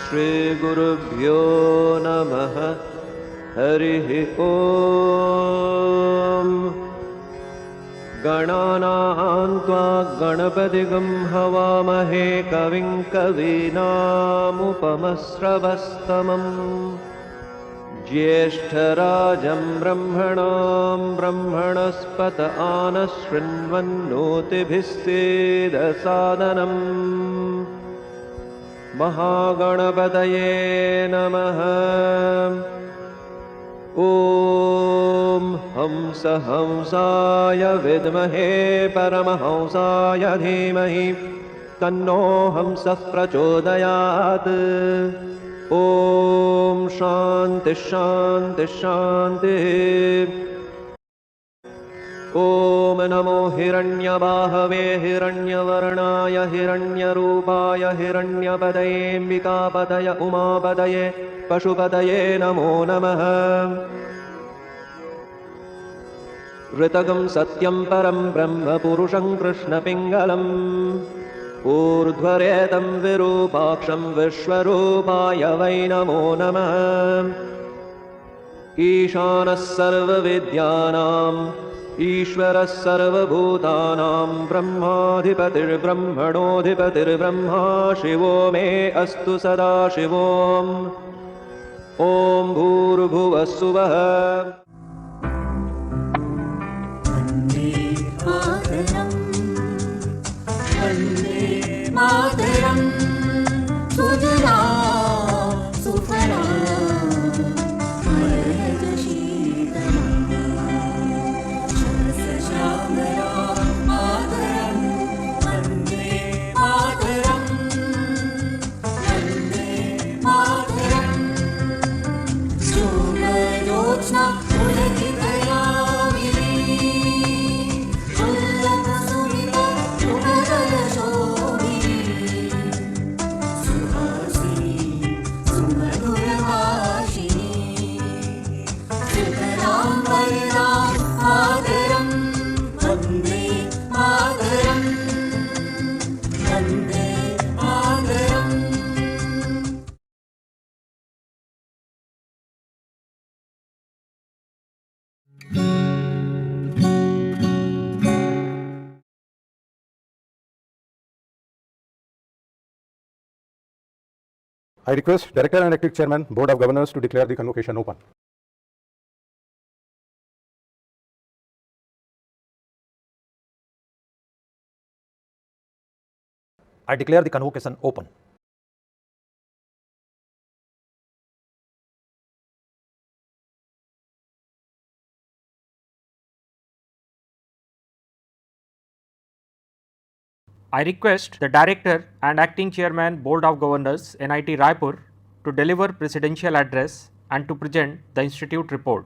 श्रीगुरुभ्यो नमः। हरिः ॐ। गणानां त्वा गणपतिगं हवामहे कविं कवीनामुपमश्रवस्तमम् ज्येष्ठराजं ब्रह्मणां ब्रह्मणस्पत आनशृण्वन्नोतिभिस्सेदसादनम्। महागणपतये नमः। ॐ हंस हंसाय विद्महे परमहंसाय धीमहि तन्नो हंसः प्रचोदयात्। ॐ शान्ति शान्ति शान्तिः। ॐ नमो हिरण्यबाहवे हिरण्यवर्णाय हिरण्यरूपाय हिरण्यपदयेऽम्बिकापदय उमापदये पशुपतये नमो नमः। ऋतगं सत्यं परं ब्रह्म पुरुषं कृष्णपिङ्गलम् ऊर्ध्वरेतं विरूपाक्षं विश्वरूपाय वै नमो नमः। ईशानः सर्वविद्यानाम् ईश्वरः सर्वभूतानां ब्रह्माधिपतिर्ब्रह्मणोऽधिपतिर्ब्रह्मा शिवो मे अस्तु सदा शिवोम्। ॐ भूर्भुवः स्वः। वन्दे मातरम् वन्दे मातरम् सुजला Suphala I request Director and Acting Chairman, Board of Governors to declare the convocation open. I declare the convocation open. I request the Director and Acting Chairman Board of Governors NIT Raipur to deliver Presidential Address and to present the Institute report.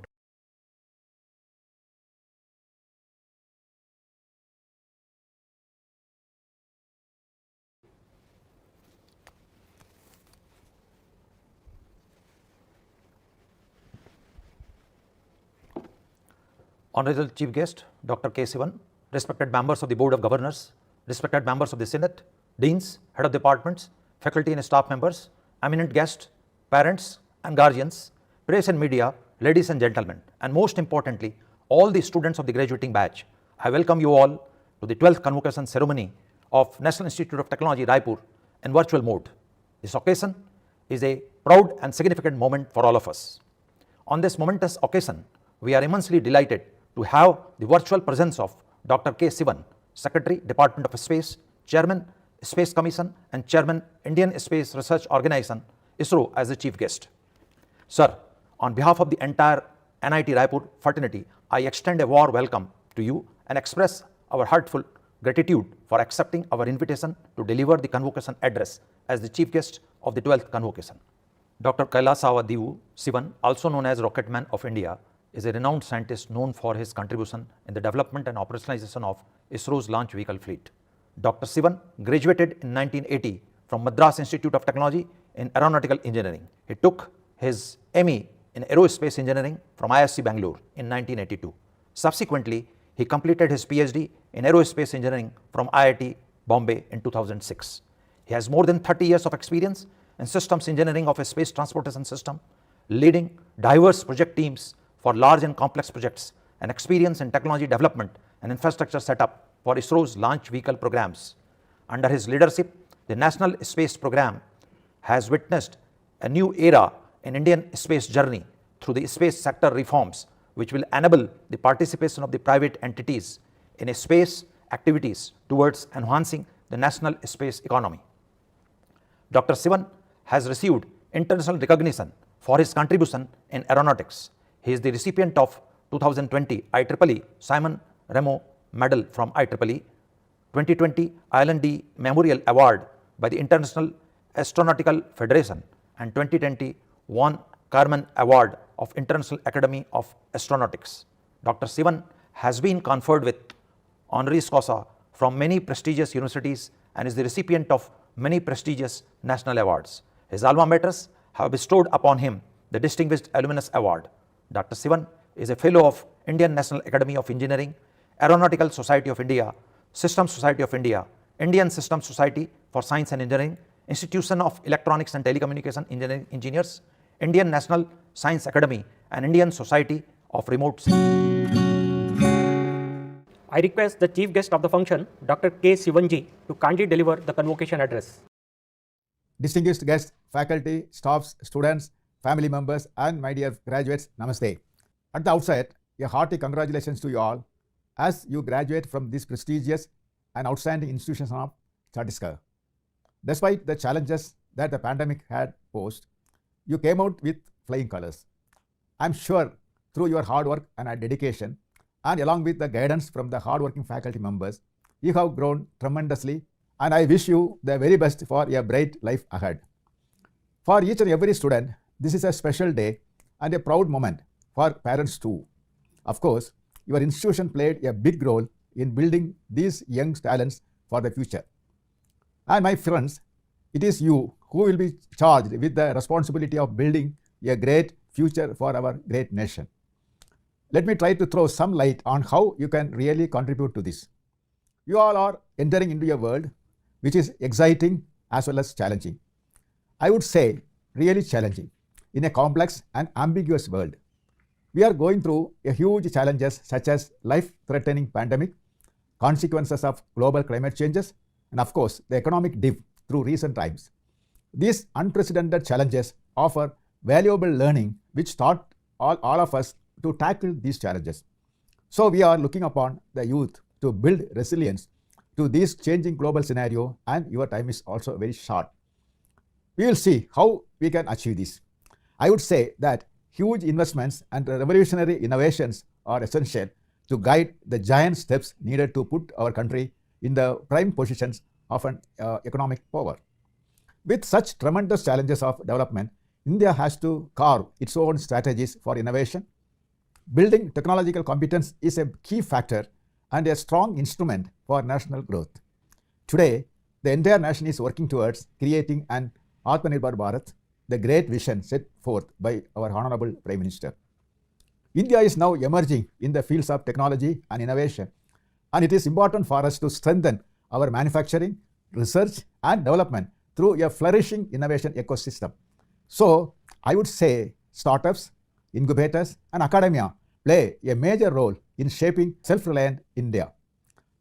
Honorable Chief Guest Dr. K. Sivan, respected members of the Board of Governors, respected members of the Senate, Deans, Head of Departments, faculty and staff members, eminent guests, parents and guardians, press and media, ladies and gentlemen, and most importantly, all the students of the graduating batch, I welcome you all to the 12th convocation ceremony of National Institute of Technology, Raipur in virtual mode. This occasion is a proud and significant moment for all of us. On this momentous occasion, we are immensely delighted to have the virtual presence of Dr. K. Sivan, Secretary, Department of Space, Chairman, Space Commission and Chairman, Indian Space Research Organization, ISRO as the chief guest. Sir, on behalf of the entire NIT Raipur fraternity, I extend a warm welcome to you and express our heartfelt gratitude for accepting our invitation to deliver the convocation address as the chief guest of the 12th convocation. Dr. Kailasava Devu Sivan, also known as Rocketman of India, is a renowned scientist known for his contribution in the development and operationalization of ISRO's launch vehicle fleet. Dr. Sivan graduated in 1980 from Madras Institute of Technology in Aeronautical Engineering. He took his ME in Aerospace Engineering from ISC Bangalore in 1982. Subsequently, he completed his PhD in Aerospace Engineering from IIT Bombay in 2006. He has more than 30 years of experience in systems engineering of a space transportation system, leading diverse project teams for large and complex projects, and experience in technology development and infrastructure setup for ISRO's launch vehicle programs. Under his leadership, the National Space Program has witnessed a new era in Indian space journey through the space sector reforms, which will enable the participation of the private entities in space activities towards enhancing the national space economy. Dr. Sivan has received international recognition for his contribution in aeronautics. He is the recipient of 2020 IEEE Simon Remo Medal from IEEE, 2020 Island Memorial Award by the International Astronautical Federation, and 2020 Von Karman Award of International Academy of Astronautics. Dr. Sivan has been conferred with honoris causa from many prestigious universities and is the recipient of many prestigious national awards. His alma maters have bestowed upon him the Distinguished Alumnus Award. Dr. Sivan is a fellow of Indian National Academy of Engineering, Aeronautical Society of India, Systems Society of India, Indian Systems Society for Science and Engineering, Institution of Electronics and Telecommunication Engineers, Indian National Science Academy, and Indian Society of Remote I request the chief guest of the function, Dr. K. Sivanji, to kindly deliver the convocation address. Distinguished guests, faculty, staffs, students, family members, and my dear graduates, Namaste. At the outset, a hearty congratulations to you all as you graduate from this prestigious and outstanding institution of Chhattisgarh. Despite the challenges that the pandemic had posed, you came out with flying colors. I'm sure through your hard work and dedication, and along with the guidance from the hardworking faculty members, you have grown tremendously, and I wish you the very best for a bright life ahead. For each and every student, this is a special day and a proud moment for parents too. Of course, your institution played a big role in building these young talents for the future. And my friends, it is you who will be charged with the responsibility of building a great future for our great nation. Let me try to throw some light on how you can really contribute to this. You all are entering into a world which is exciting as well as challenging. I would say really challenging in a complex and ambiguous world. We are going through a huge challenges such as life-threatening pandemic, consequences of global climate changes, and of course the economic dip through recent times. These unprecedented challenges offer valuable learning which taught all of us to tackle these challenges. So we are looking upon the youth to build resilience to this changing global scenario, and your time is also very short. We will see how we can achieve this. I would say that huge investments and revolutionary innovations are essential to guide the giant steps needed to put our country in the prime positions of an economic power. With such tremendous challenges of development, India has to carve its own strategies for innovation. Building technological competence is a key factor and a strong instrument for national growth. Today, the entire nation is working towards creating an Atmanirbhar Bharat, the great vision set forth by our Honorable Prime Minister. India is now emerging in the fields of technology and innovation, and it is important for us to strengthen our manufacturing, research, and development through a flourishing innovation ecosystem. So, I would say startups, incubators, and academia play a major role in shaping self-reliant India.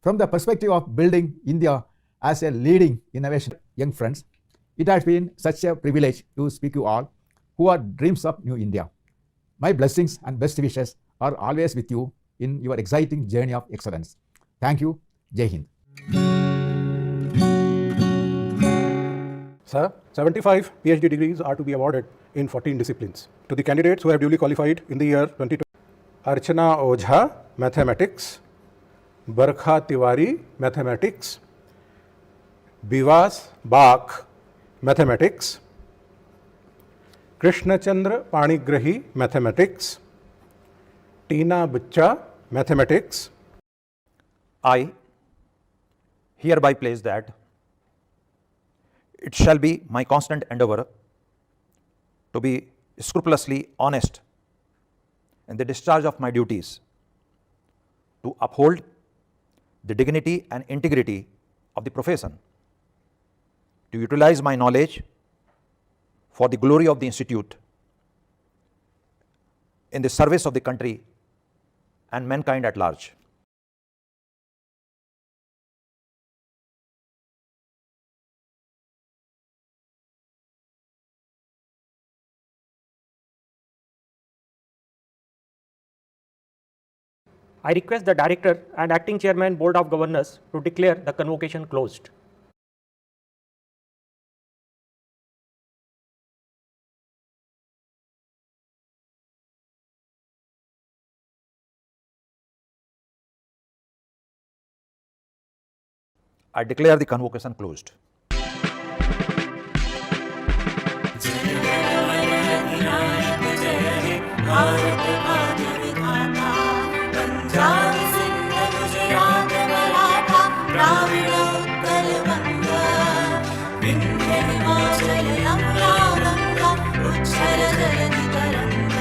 From the perspective of building India as a leading innovation, young friends, it has been such a privilege to speak to you all who are dreams of New India. My blessings and best wishes are always with you in your exciting journey of excellence. Thank you. Jai Hind. Sir, 75 PhD degrees are to be awarded in 14 disciplines. To the candidates who have duly qualified in the year 2020, Archana Ojha, Mathematics, Barkha Tiwari, Mathematics, Bivas Bak, Mathematics, Krishna Chandra Panigrahi, Mathematics, Tina Bachcha, Mathematics. I hereby place that it shall be my constant endeavor to be scrupulously honest in the discharge of my duties, to uphold the dignity and integrity of the profession, to utilize my knowledge for the glory of the institute in the service of the country and mankind at large. I request the Director and Acting Chairman Board of Governors to declare the convocation closed. I declare the convocation closed. Bharat भाग्य विधाता पंजाब सिंध गुजरात मराठा द्राविड़ उत्कल बंग विंध्य हिमाचल यमुना गंगा उच्छल जलधि तरंग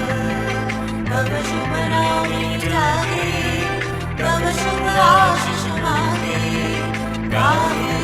तव शुभ नामे जागे तव शुभ आशीष मांगे गाहे